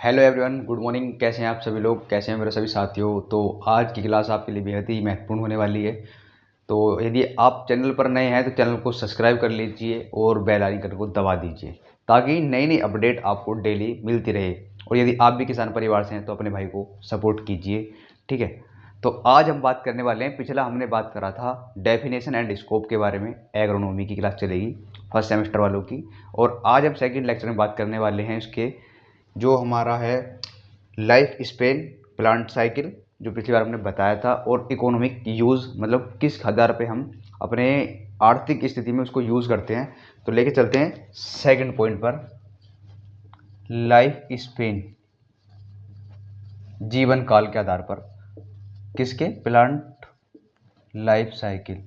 Hello everyone, good morning. कैसे हैं आप सभी लोग? कैसे हैं मेरे सभी साथियों? तो आज की क्लास आपके लिए बेहद ही महत्वपूर्ण होने वाली है। तो यदि आप चैनल पर नए हैं तो चैनल को सब्सक्राइब कर लीजिए और बेल आइकन को दबा दीजिए ताकि नई नई अपडेट आपको डेली मिलती रहे। और यदि आप भी किसान परिवार से हैं तो अपने भाई को सपोर्ट कीजिए, ठीक है। तो आज हम बात करने वाले हैं, पिछला हमने बात करा था डेफिनेशन एंड स्कोप के बारे में। एग्रोनॉमी की क्लास चलेगी फर्स्ट सेमेस्टर वालों की। और आज हम सेकंड लेक्चर में बात करने वाले हैं इसके, जो हमारा है लाइफ स्पेन प्लांट साइकिल, जो पिछली बार हमने बताया था। और इकोनॉमिक यूज़, मतलब किस आधार पे हम अपने आर्थिक स्थिति में उसको यूज़ करते हैं। तो लेके चलते हैं सेकंड पॉइंट पर, लाइफ स्पेन, जीवन काल के आधार पर किसके, plant life cycle.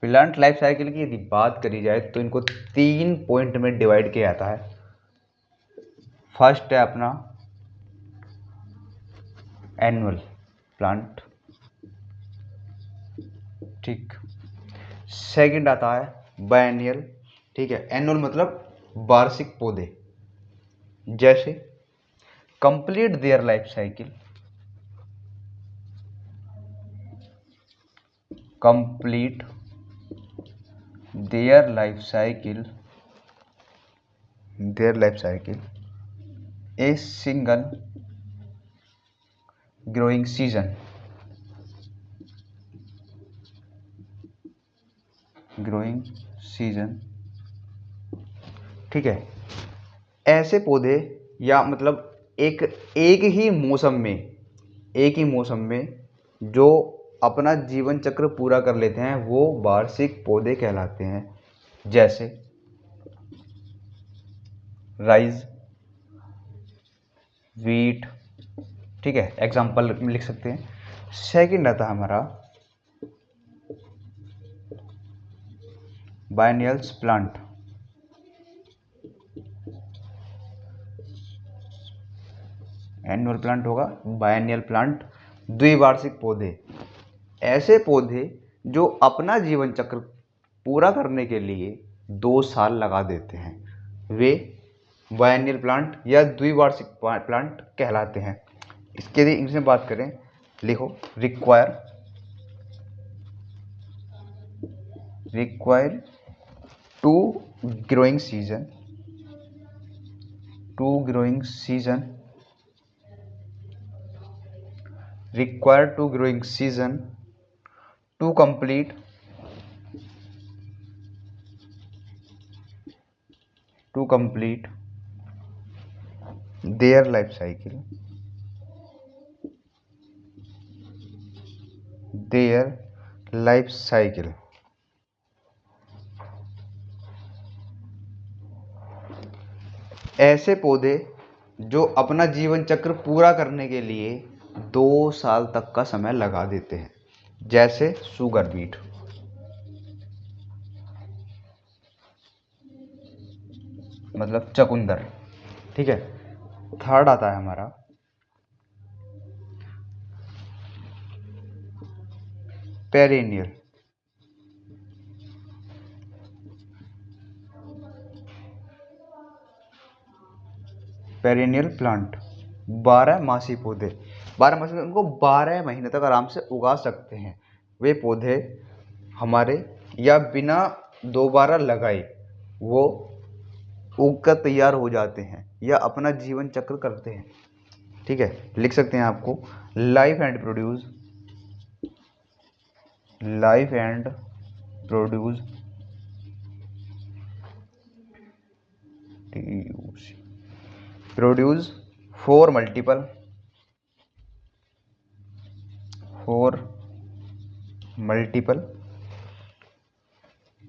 Plant life cycle की यदि बात करी जाए तो इनको 3 पॉइंट में डिवाइड किया जाता है। फर्स्ट है अपना एनुअल प्लांट, ठीक। सेकंड आता है बायनियल, ठीक है। एनुअल मतलब वार्षिक पौधे, जैसे complete their life cycle, complete their life cycle, a single growing season, ठीक है। ऐसे पौधे, या मतलब एक ही मौसम में जो अपना जीवन चक्र पूरा कर लेते हैं वो वार्षिक पौधे कहलाते हैं। जैसे राइस, वीट, ठीक है, एग्जाम्पल में लिख सकते हैं। सेकंड आता है हमारा बायनियल्स प्लांट, एनुअल प्लांट होगा, बायनियल प्लांट द्विवार्षिक पौधे। ऐसे पौधे जो अपना जीवन चक्र पूरा करने के लिए 2 साल लगा देते हैं, वे बायनियल प्लांट या द्विवार्षिक प्लांट कहलाते हैं। इसके लिए इंग्लिश में बात करें, लिखो require to growing season to complete their life cycle। ऐसे पौधे जो अपना जीवन चक्र पूरा करने के लिए 2 साल तक का समय लगा देते हैं, जैसे शुगर बीट, मतलब चकुंदर, ठीक है। थर्ड आता है हमारा पेरेनियल, प्लांट, 12 मासी पौधे। 12 मासी, उनको 12 महीने तक आराम से उगा सकते हैं। वे पौधे हमारे, या बिना दोबारा लगाए वो उगकर तैयार हो जाते हैं या अपना जीवन चक्र करते हैं, ठीक है। लिख सकते हैं आपको life and produce for multiple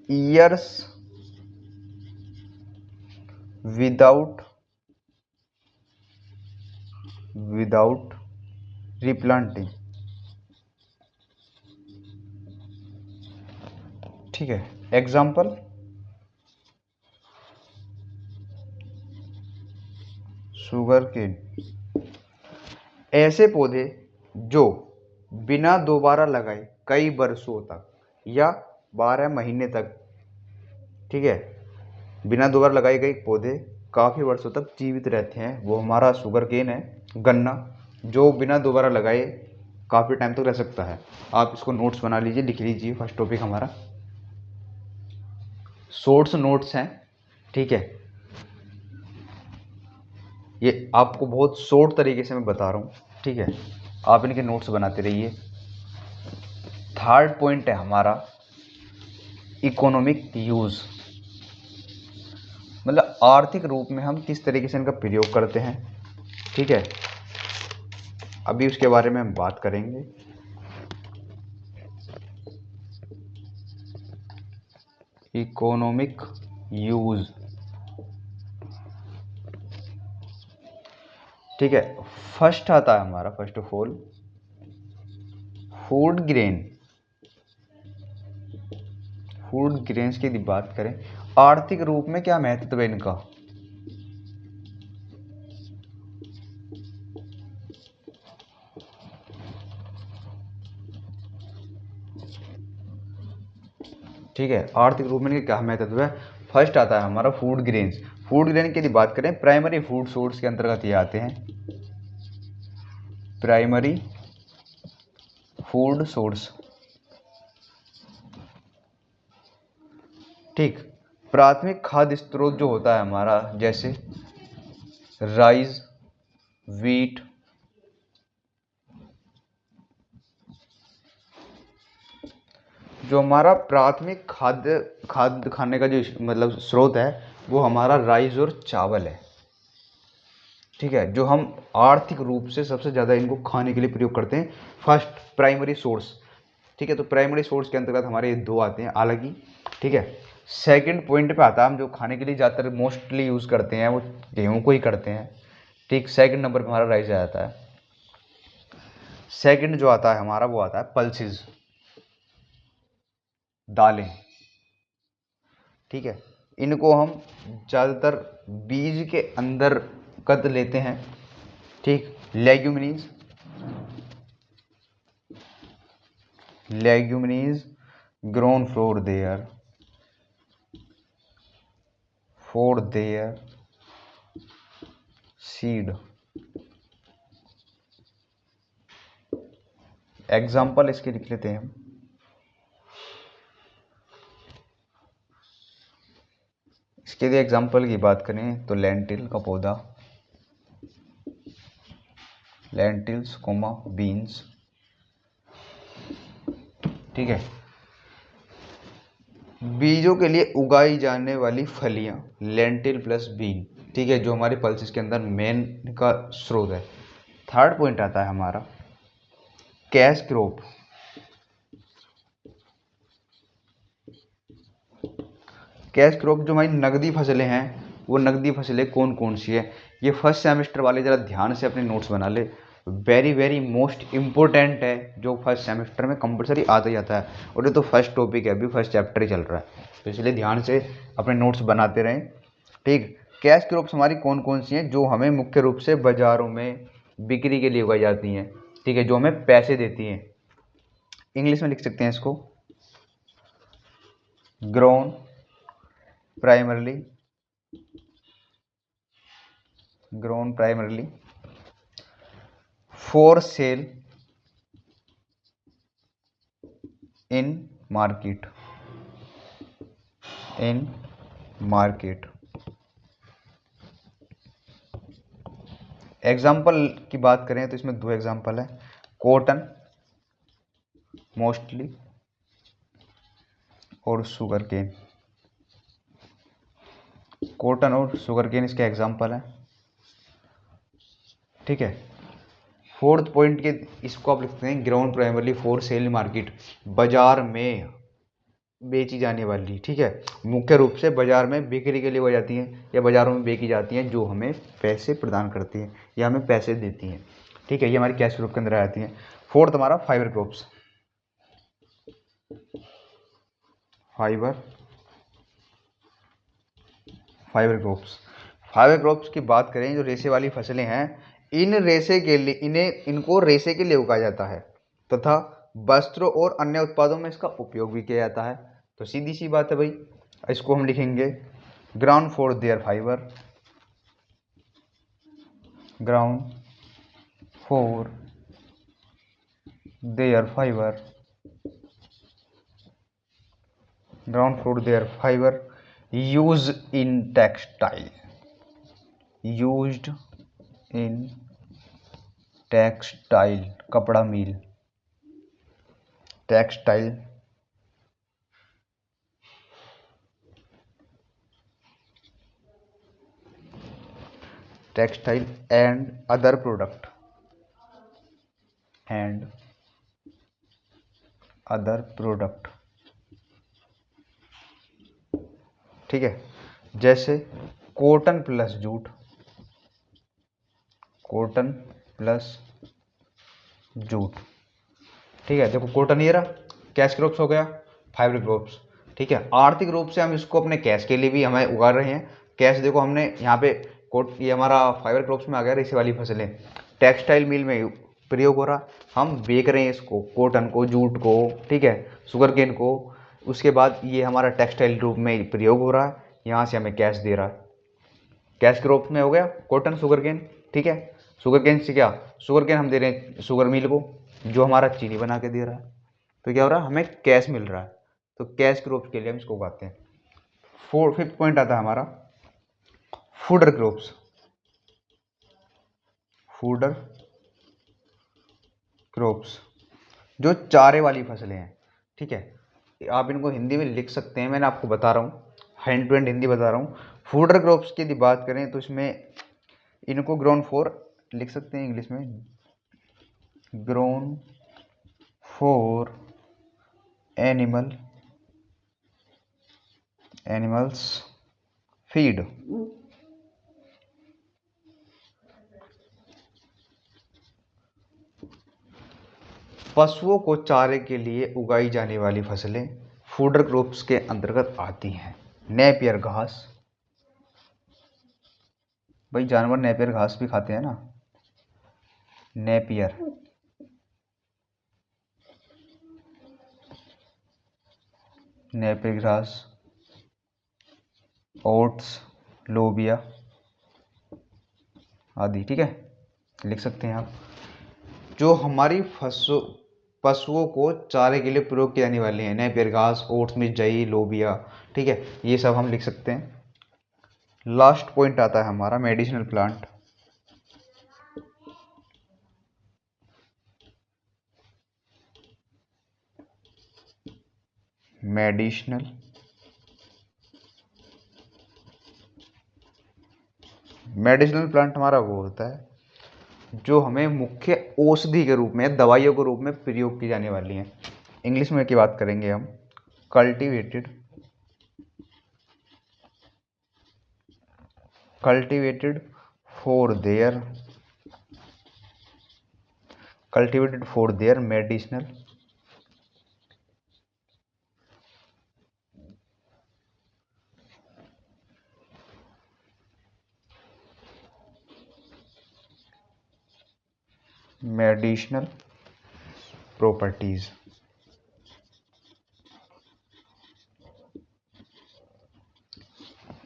years without replanting, ठीक है। Example sugar cane. ऐसे पौधे जो बिना दोबारा लगाए कई वर्षों तक या 12 महीने तक, ठीक है, बिना दोबारा लगाए गए पौधे काफ़ी वर्षों तक जीवित रहते हैं, वो हमारा शुगर केन है, गन्ना, जो बिना दोबारा लगाए काफ़ी टाइम तक रह सकता है। आप इसको नोट्स बना लीजिए, लिख लीजिए। फर्स्ट टॉपिक हमारा शॉर्ट्स नोट्स हैं, ठीक है। ये आपको बहुत शॉर्ट तरीके से मैं बता रहा हूँ, ठीक है। आप इनके नोट्स बनाते रहिए। थर्ड पॉइंट है हमारा इकोनॉमिक यूज़, मतलब आर्थिक रूप में हम किस तरीके से इनका प्रयोग करते हैं, ठीक है। अभी उसके बारे में हम बात करेंगे। इकोनॉमिक यूज़, ठीक है। फर्स्ट आता है हमारा, first of all food grain. Food grains की यदि बात करें, आर्थिक रूप में क्या महत्व है इनका, ठीक है। आर्थिक रूप में इनका क्या महत्व है। फर्स्ट आता है हमारा फूड ग्रेन्स। फूड ग्रेन की यदि बात करें, प्राइमरी फूड सोर्स के अंतर्गत ये आते हैं। प्राइमरी फूड सोर्स, ठीक। प्राथमिक खाद्य स्रोत जो होता है हमारा, जैसे राइस, वीट, जो हमारा प्राथमिक खाद्य खाद्य खाने का जो मतलब स्रोत है, वो हमारा राइस और चावल है, ठीक है। जो हम आर्थिक रूप से सबसे ज़्यादा इनको खाने के लिए प्रयोग करते हैं, फर्स्ट प्राइमरी सोर्स, ठीक है। तो प्राइमरी सोर्स के अंतर्गत हमारे ये दो आते हैं अलग ही, ठीक है। सेकंड पॉइंट पे आता है, हम जो खाने के लिए ज़्यादातर मोस्टली यूज़ करते हैं वो गेहूं को ही करते हैं, ठीक। सेकंड नंबर पे हमारा राइस आ जाता है। सेकंड जो आता है हमारा, वो आता है पल्सेस, दालें, ठीक है। इनको हम ज़्यादातर बीज के अंदर कद लेते हैं, ठीक। Leguminous, leguminous grown for their seed. Example इसके लिख लेते हैं हम। इसके लिए एग्जाम्पल की बात करें तो लेंटिल का पौधा, लेंटिल्स कोमा बीन्स, ठीक है। बीजों के लिए उगाई जाने वाली फलियां, लेंटिल प्लस बीन, ठीक है, जो हमारे पल्सेस के अंदर मेन का स्रोत है। थर्ड पॉइंट आता है हमारा कैश क्रॉप। कैश क्रॉप जो हमारी नकदी फसलें हैं, वो नकदी फसलें कौन कौन सी है, ये फर्स्ट सेमेस्टर वाले ज़रा ध्यान से अपने नोट्स बना ले। वेरी वेरी मोस्ट इम्पोर्टेंट है, जो फर्स्ट सेमेस्टर में कंपलसरी आता ही आता है, और ये तो फर्स्ट टॉपिक है, अभी फर्स्ट चैप्टर ही चल रहा है, तो इसलिए ध्यान से अपने नोट्स बनाते रहें, ठीक। कैश क्रॉप्स हमारी कौन कौन सी हैं, जो हमें मुख्य रूप से बाज़ारों में बिक्री के लिए उगाई जाती हैं, ठीक है, जो हमें पैसे देती हैं। इंग्लिश में लिख सकते हैं इसको, grown primarily for sale in market, example की बात करें तो इसमें दो एग्जाम्पल है, कॉटन मोस्टली और शुगर केन। कॉटन और शुगर केन इसके एग्जाम्पल हैं, ठीक है। फोर्थ पॉइंट के इसको आप लिखते हैं ground primarily for sale market, बाजार में बेची जाने वाली, ठीक है, मुख्य रूप से बाजार में बिक्री के लिए हो जाती हैं या बाजारों में बेची जाती हैं, जो हमें पैसे प्रदान करती हैं या हमें पैसे देती हैं, ठीक है। ये हमारी कैश क्रॉप के अंदर आ जाती हैं। फोर्थ हमारा फाइबर क्रॉप्स, फाइबर क्रॉप्स की बात करें, जो रेशे वाली फसलें हैं, इनको रेशे के लिए उगाया जाता है तथा वस्त्रों और अन्य उत्पादों में इसका उपयोग भी किया जाता है। तो सीधी सी बात है भाई, इसको हम लिखेंगे ground for their fiber, ground for their fiber, ground for their fiber, used in textile, used in textile, कपड़ा mill, textile, textile and other product, and other product, ठीक है। जैसे cotton plus jute, cotton plus jute, ठीक है। देखो cotton ये रहा, cash crops हो गया, फाइबर क्रॉप्स, ठीक है। आर्थिक रूप से हम इसको अपने कैश के लिए भी हमें उगा रहे हैं। कैश देखो हमने यहाँ पे ये हमारा फाइबर क्रॉप्स में आ गया रेशे वाली फसलें, टेक्सटाइल मिल में प्रयोग हो रहा, हम बेच रहे हैं इसको, कॉटन को, जूट को, ठीक है, शुगर केन को। उसके बाद ये हमारा टेक्सटाइल रूप में प्रयोग हो रहा है, यहाँ से हमें कैश दे रहा है। कैश क्रॉप में हो गया कॉटन, शुगर केन, ठीक है। शुगर केन से क्या, शुगर केन हम दे रहे हैं शुगर मिल को, जो हमारा चीनी बना के दे रहा है, तो क्या हो रहा है, हमें कैश मिल रहा है। तो कैश क्रॉप्स के लिए हम इसको उगाते हैं। फिफ्थ पॉइंट आता है हमारा फूडर क्रॉप्स, फूडर क्रॉप्स जो चारे वाली फसलें हैं, ठीक है। आप इनको हिंदी में लिख सकते हैं, मैंने आपको बता रहा हूँ, हैंड टू हैंड हिंदी बता रहा हूँ। फूडर क्रॉप्स की यदि बात करें तो इसमें इनको ग्राउंड फोर लिख सकते हैं इंग्लिश में, ग्राउंड फॉर एनिमल्स फीड, पशुओं को चारे के लिए उगाई जाने वाली फसलें फूडर क्रॉप्स के अंतर्गत आती हैं। नेपियर घास, भाई जानवर नेपियर घास भी खाते हैं ना, नेपियर, नेपियर घास, ओट्स, लोबिया आदि, ठीक है, लिख सकते हैं आप। जो हमारी पशुओं को चारे के लिए प्रयोग की जाने वाली है, नेपियर घास, ओट्स में जई, लोबिया, ठीक है, ये सब हम लिख सकते हैं। लास्ट पॉइंट आता है हमारा मेडिसिनल प्लांट, मेडिसिनल प्लांट हमारा वो होता है जो हमें मुख्य औषधि के रूप में, दवाइयों के रूप में प्रयोग की जाने वाली हैं। इंग्लिश में की बात करेंगे हम, cultivated for their medicinal properties.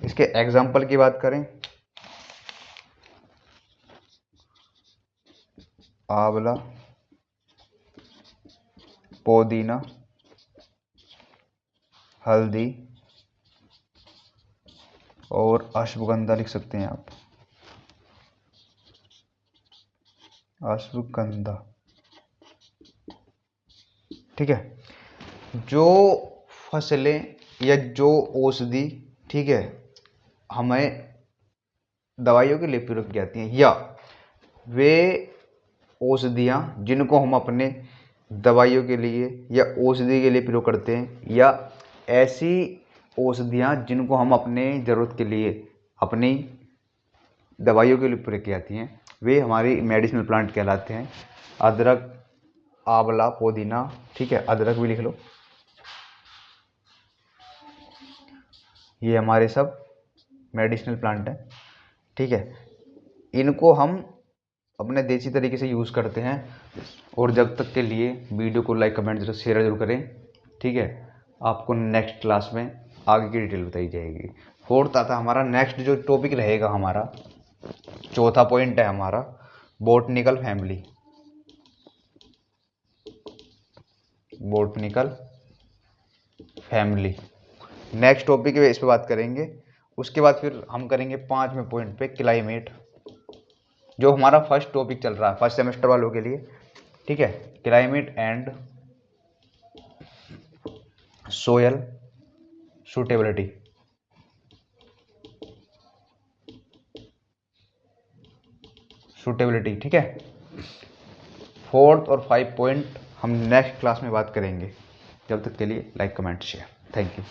इसके एग्जाम्पल की बात करें, आंवला, पुदीना, हल्दी और अश्वगंधा लिख सकते हैं आप, अश्वगंधा, ठीक है। जो फसलें या जो औषधि, ठीक है, हमें दवाइयों के लिए प्रयोग की जाती हैं, या वे औषधियाँ जिनको हम अपने दवाइयों के लिए या औषधि के लिए प्रयोग करते हैं, या ऐसी औषधियाँ जिनको हम अपने ज़रूरत के लिए, अपनी दवाइयों के लिए प्रयोग की जाती हैं, वे हमारी मेडिसिनल प्लांट कहलाते हैं। अदरक, आंवला, पुदीना, ठीक है, अदरक भी लिख लो, ये हमारे सब मेडिसिनल प्लांट हैं, ठीक है। इनको हम अपने देसी तरीके से यूज़ करते हैं। और जब तक के लिए वीडियो को लाइक, कमेंट, जरूर शेयर जरूर करें, ठीक है। आपको नेक्स्ट क्लास में आगे की डिटेल बताई जाएगी। फोर्थ आता हमारा नेक्स्ट जो टॉपिक रहेगा हमारा, चौथा पॉइंट है हमारा botanical family. Botanical family next topic है, इस पे बात करेंगे। उसके बाद फिर हम करेंगे 5वें पॉइंट पे क्लाइमेट, जो हमारा फर्स्ट टॉपिक चल रहा है फर्स्ट सेमेस्टर वालों के लिए, ठीक है। Climate and soil suitability. Suitability, ठीक है। फोर्थ और 5 पॉइंट हम नेक्स्ट क्लास में बात करेंगे। जब तक के लिए like comment share, thank you.